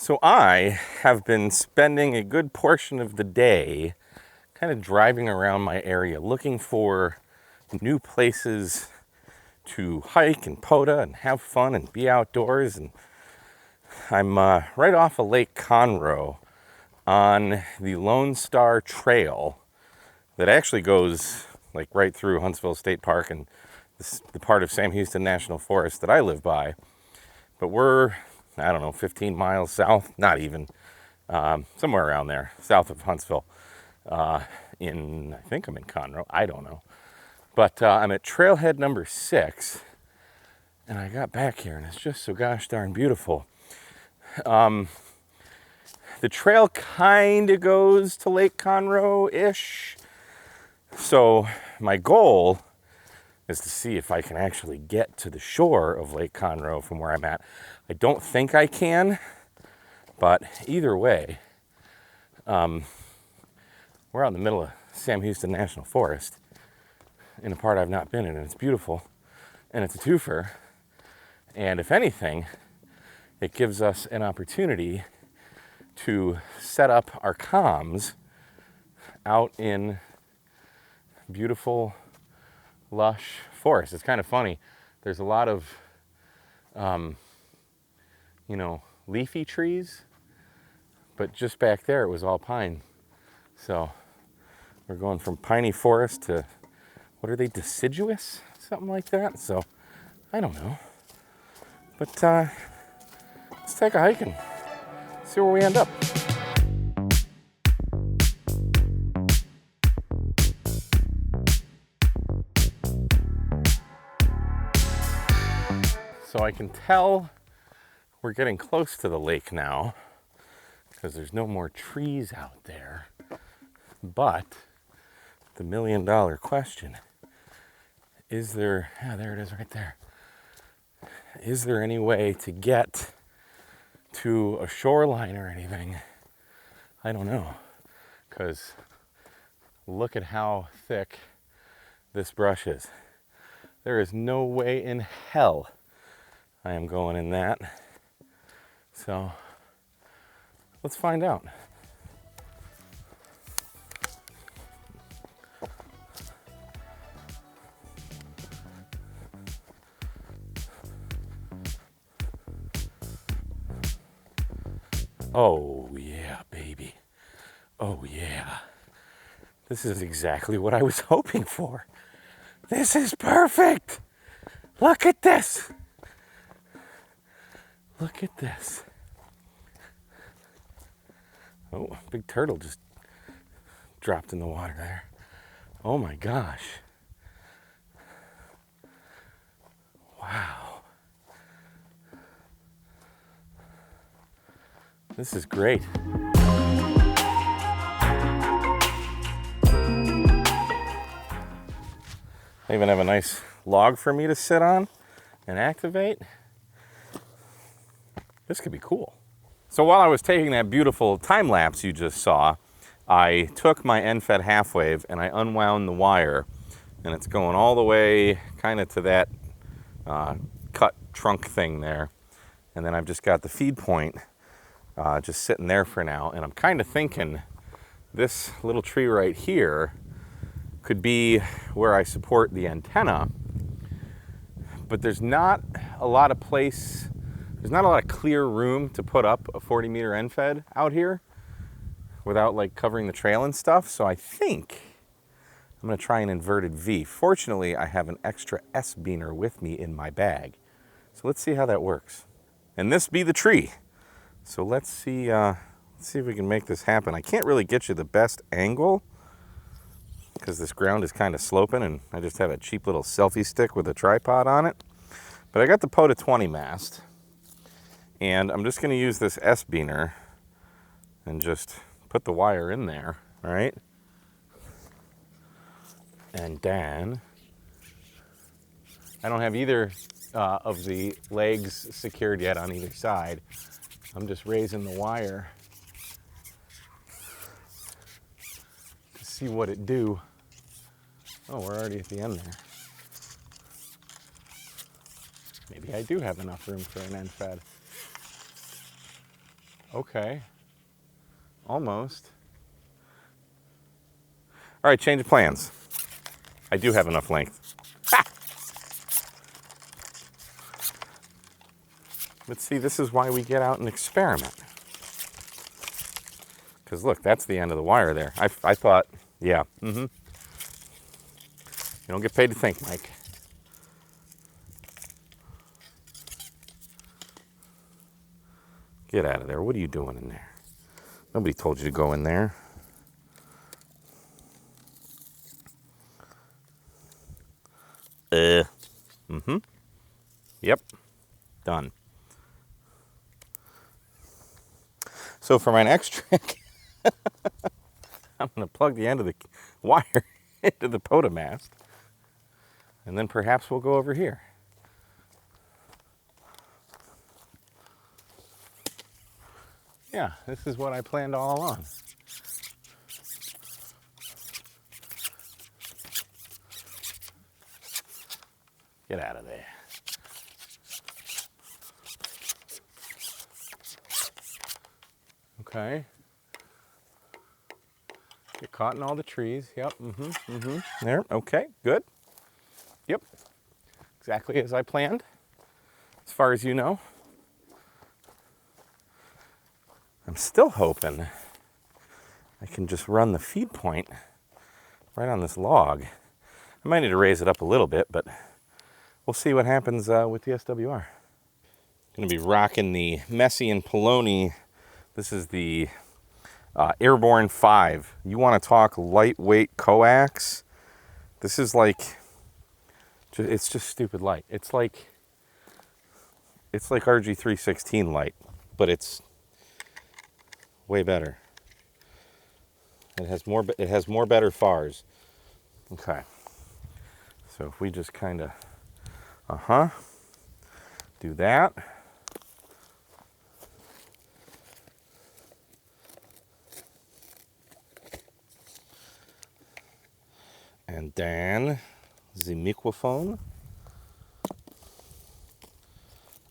So I have been spending a good portion of the day kind of driving around my area looking for new places to hike and poda and have fun and be outdoors. And I'm right off of Lake Conroe on the Lone Star Trail that actually goes like right through Huntsville State Park and the part of Sam Houston National Forest that I live by. But we're, I don't know, 15 miles south, not even, somewhere around there, south of Huntsville. I think I'm in Conroe, I don't know. But I'm at trailhead number 6, and I got back here, and it's just so gosh darn beautiful. The trail kind of goes to Lake Conroe-ish. So my goal is to see if I can actually get to the shore of Lake Conroe from where I'm at. I don't think I can, but either way, we're out in the middle of Sam Houston National Forest in a part I've not been in, and it's beautiful, and it's a twofer. And if anything, it gives us an opportunity to set up our comms out in beautiful, lush forest. It's kind of funny. There's a lot of, leafy trees, but just back there it was all pine. So we're going from piney forest to, what are they, deciduous? Something like that. So I don't know. But let's take a hike and see where we end up. So I can tell we're getting close to the lake now because there's no more trees out there. But the $1 million question, is there, there it is right there. Is there any way to get to a shoreline or anything? I don't know, because look at how thick this brush is. There is no way in hell I am going in that. So let's find out. Oh yeah, baby. Oh yeah. This is exactly what I was hoping for. This is perfect. Look at this. Look at this. Oh, big turtle just dropped in the water there. Oh my gosh. Wow. This is great. They even have a nice log for me to sit on and activate. This could be cool. So while I was taking that beautiful time lapse you just saw, I took my end-fed half wave and I unwound the wire, and it's going all the way kind of to that cut trunk thing there. And then I've just got the feed point just sitting there for now. And I'm kind of thinking this little tree right here could be where I support the antenna, but there's not a lot of place. There's not a lot of clear room to put up a 40-meter end fed out here without like covering the trail and stuff. So I think I'm going to try an inverted V. Fortunately, I have an extra S-beaner with me in my bag. So let's see how that works. And this be the tree. So let's see if we can make this happen. I can't really get you the best angle because this ground is kind of sloping, and I just have a cheap little selfie stick with a tripod on it. But I got the POTA 20 mast. And I'm just going to use this S-beaner and just put the wire in there, all right? And then I don't have either of the legs secured yet on either side. I'm just raising the wire to see what it do. Oh, we're already at the end there. Maybe I do have enough room for an end fed. Okay. Almost. All right, change of plans. I do have enough length. Ha! But see, this is why we get out and experiment. Because look, that's the end of the wire there. I thought, yeah, You don't get paid to think, Mike. Get out of there. What are you doing in there? Nobody told you to go in there. Yep. Done. So for my next trick, I'm going to plug the end of the wire into the potomast, and then perhaps we'll go over here. Yeah, this is what I planned all along. Get out of there. Okay. Get caught in all the trees. Yep. There. Okay. Good. Yep. Exactly as I planned, as far as you know. I'm still hoping I can just run the feed point right on this log. I might need to raise it up a little bit, but we'll see what happens with the SWR. Going to be rocking the Messi and Poloni. This is the Airborne 5. You want to talk lightweight coax? This is like, it's just stupid light. It's like RG316 light, but it's way better. It has more better FARs. Okay. So if we just kind of do that. And then the Mikrofon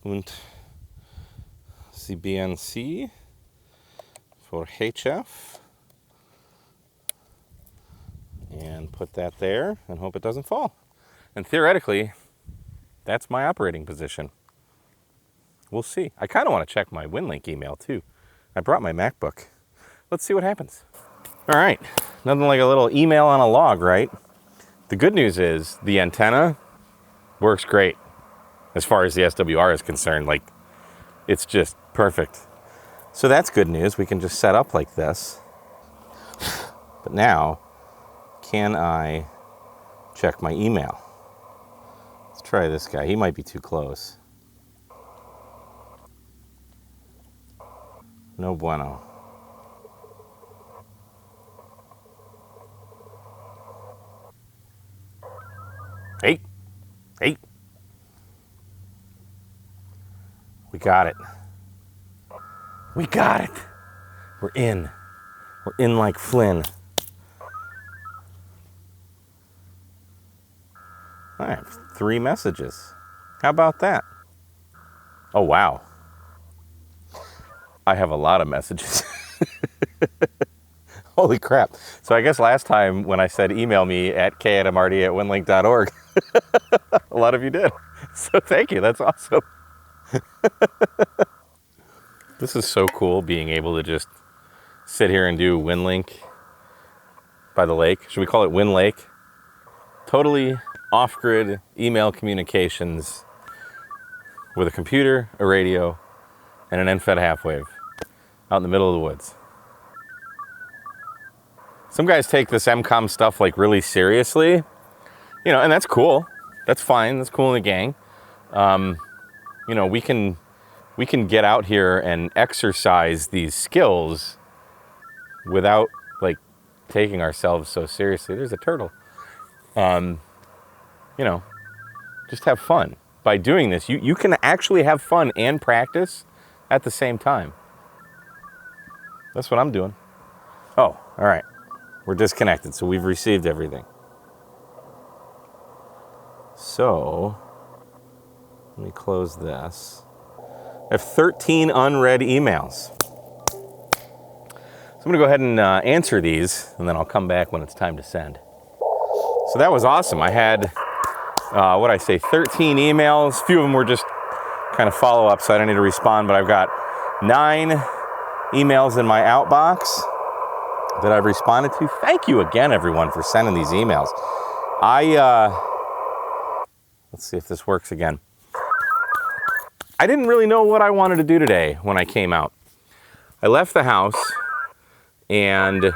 und the BNC for HF. And put that there and hope it doesn't fall. And theoretically, that's my operating position. We'll see. I kind of want to check my Winlink email too. I brought my MacBook. Let's see what happens. All right, nothing like a little email on a log, right? The good news is the antenna works great as far as the SWR is concerned. Like, it's just perfect. So that's good news. We can just set up like this. But now, can I check my email? Let's try this guy. He might be too close. No bueno. Hey. We got it. We got it. We're in. We're in like Flynn. I have 3 messages. How about that? Oh, wow. I have a lot of messages. Holy crap. So I guess last time when I said email me at kadamrd@winlink.org, a lot of you did. So thank you. That's awesome. This is so cool, being able to just sit here and do Winlink by the lake. Should we call it Winlake? Totally off-grid email communications with a computer, a radio, and an NFET half-wave out in the middle of the woods. Some guys take this MCOM stuff like really seriously, and that's cool. That's fine. That's cool in the gang. We can get out here and exercise these skills without like taking ourselves so seriously. There's a turtle. Just have fun. By doing this, you can actually have fun and practice at the same time. That's what I'm doing. Oh, all right. We're disconnected, so we've received everything. So, let me close this. I have 13 unread emails. I'm gonna go ahead and answer these, and then I'll come back when it's time to send. So that was awesome. I had, 13 emails. A few of them were just kind of follow-up, so I don't need to respond, but I've got 9 emails in my outbox that I've responded to. Thank you again, everyone, for sending these emails. Let's see if this works again. I didn't really know what I wanted to do today when I came out. I left the house and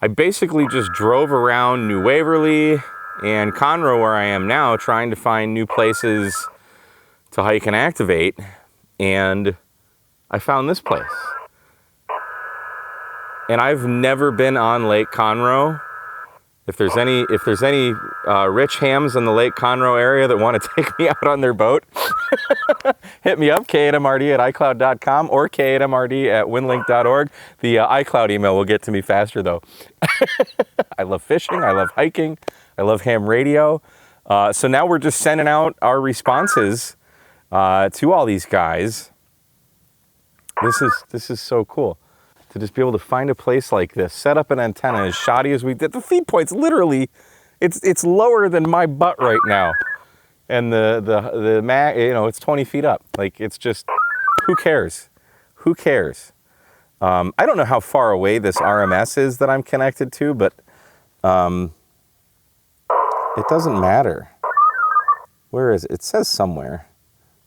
I basically just drove around New Waverly and Conroe, where I am now, trying to find new places to hike and activate, and I found this place. And I've never been on Lake Conroe. If there's any rich hams in the Lake Conroe area that want to take me out on their boat, hit me up, k8mrd@icloud.com or k8mrd@winlink.org. The iCloud email will get to me faster, though. I love fishing, I love hiking, I love ham radio. So now we're just sending out our responses to all these guys. This is so cool. To just be able to find a place like this, set up an antenna as shoddy as we did. The feed point's literally, it's lower than my butt right now. And the mag, it's 20 feet up. Like, it's just, who cares? Who cares? I don't know how far away this RMS is that I'm connected to, but it doesn't matter. Where is it? It says somewhere.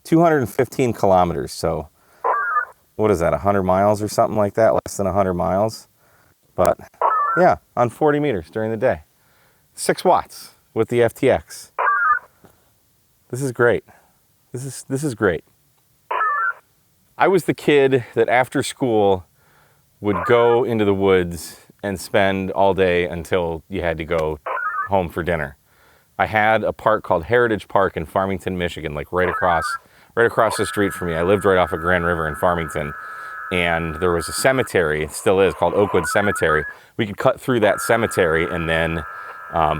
215 kilometers, so what is that, 100 miles or something like that? Less than 100 miles. But yeah, on 40 meters during the day. 6 watts with the FTX. This is great. This is great. I was the kid that after school would go into the woods and spend all day until you had to go home for dinner. I had a park called Heritage Park in Farmington, Michigan, like right across the street from me. I lived right off of Grand River in Farmington, and there was a cemetery, it still is, called Oakwood Cemetery. We could cut through that cemetery, and then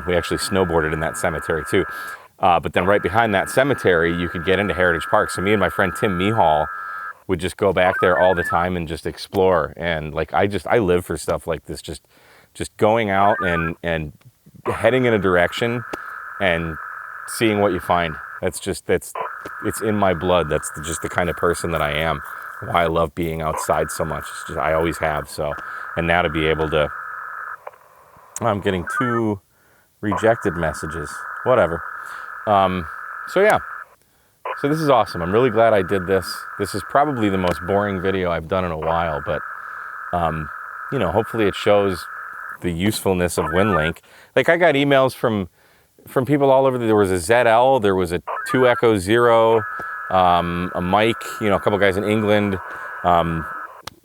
we actually snowboarded in that cemetery too. But then right behind that cemetery, you could get into Heritage Park. So me and my friend Tim Mehall would just go back there all the time and just explore. And like, I live for stuff like this, just going out and heading in a direction and seeing what you find. It's in my blood. That's just the kind of person that I am. Why I love being outside so much. It's just, I always have. So, and now to be able to, I'm getting 2 rejected messages. Whatever. So yeah. So this is awesome. I'm really glad I did this. This is probably the most boring video I've done in a while, but hopefully it shows the usefulness of Winlink. Like, I got emails from people all over. There was a ZL, there was a 2 Echo 0, a Mike, a couple guys in England,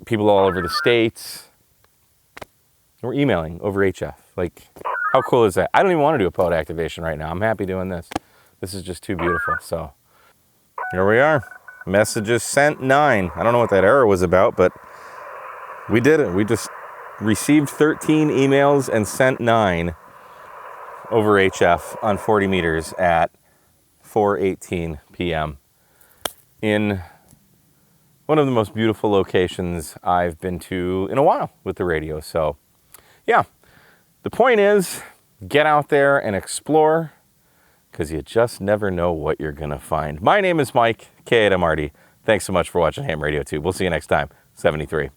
people all over the States. We're emailing over HF. Like, how cool is that? I don't even want to do a pod activation right now. I'm happy doing this. This is just too beautiful. So here we are. Messages sent 9. I don't know what that error was about, but we did it. We just received 13 emails and sent 9 over HF on 40 meters at 4:18 p.m. in one of the most beautiful locations I've been to in a while with the radio. So yeah, the point is, get out there and explore, because you just never know what you're gonna find. My name is Mike, K8MRD. Thanks so much for watching Ham Radio Tube. We'll see you next time. 73.